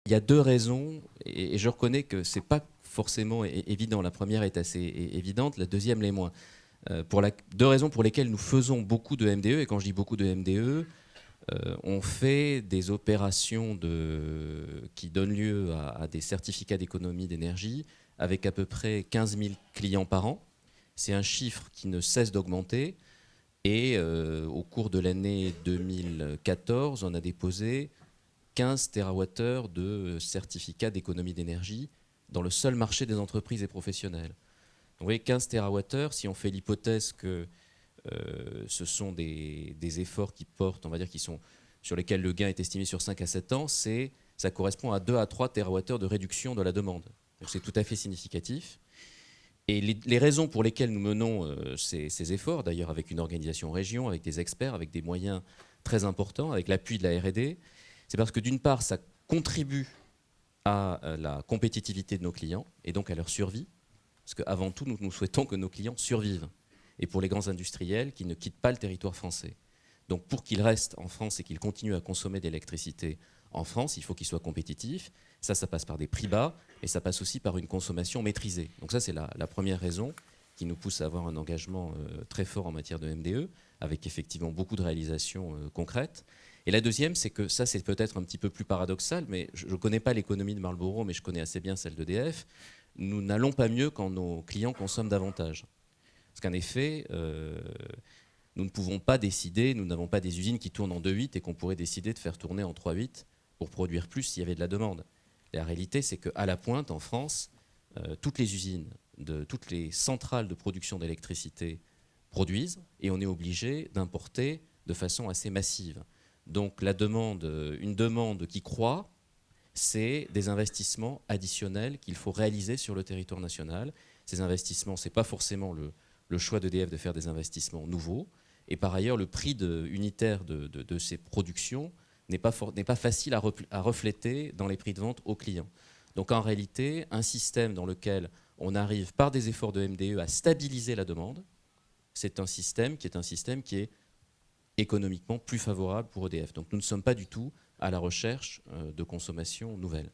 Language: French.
il y a deux raisons, et je reconnais que ce n'est pas forcément évident. La première est assez évidente, la deuxième l'est moins. Deux raisons pour lesquelles nous faisons beaucoup de MDE, et quand je dis beaucoup de MDE, on fait des opérations qui donnent lieu à des certificats d'économie d'énergie avec à peu près 15 000 clients par an. C'est un chiffre qui ne cesse d'augmenter. Et au cours de l'année 2014, on a déposé 15 TWh de certificats d'économie d'énergie dans le seul marché des entreprises et professionnels. Donc, vous voyez, 15 TWh, si on fait l'hypothèse que ce sont des efforts qui portent, on va dire, sur lesquels le gain est estimé sur 5 à 7 ans, ça correspond à 2 à 3 TWh de réduction de la demande. Donc c'est tout à fait significatif. Et les raisons pour lesquelles nous menons ces efforts, d'ailleurs avec une organisation région, avec des experts, avec des moyens très importants, avec l'appui de la R&D, c'est parce que d'une part, ça contribue à la compétitivité de nos clients et donc à leur survie. Parce qu'avant tout, nous souhaitons que nos clients survivent. Et pour les grands industriels qui ne quittent pas le territoire français. Donc pour qu'ils restent en France et qu'ils continuent à consommer d'électricité en France, il faut qu'ils soient compétitifs. Ça passe par des prix bas, et ça passe aussi par une consommation maîtrisée. Donc ça, c'est la première raison qui nous pousse à avoir un engagement très fort en matière de MDE, avec effectivement beaucoup de réalisations concrètes. Et la deuxième, c'est que ça, c'est peut-être un petit peu plus paradoxal, mais je ne connais pas l'économie de Marlboro, mais je connais assez bien celle d'EDF. Nous n'allons pas mieux quand nos clients consomment davantage. Parce qu'en effet, nous ne pouvons pas décider, nous n'avons pas des usines qui tournent en 2/8 et qu'on pourrait décider de faire tourner en 3/8 pour produire plus s'il y avait de la demande. La réalité, c'est qu'à la pointe, en France, toutes les usines, toutes les centrales de production d'électricité produisent et on est obligé d'importer de façon assez massive. Donc une demande qui croît, c'est des investissements additionnels qu'il faut réaliser sur le territoire national. Ces investissements, ce n'est pas forcément le choix d'EDF de faire des investissements nouveaux. Et par ailleurs, le prix unitaire de ces productions n'est pas facile à refléter dans les prix de vente aux clients. Donc en réalité, un système dans lequel on arrive par des efforts de MDE à stabiliser la demande, c'est un système qui est économiquement plus favorable pour EDF. Donc nous ne sommes pas du tout à la recherche de consommation nouvelle.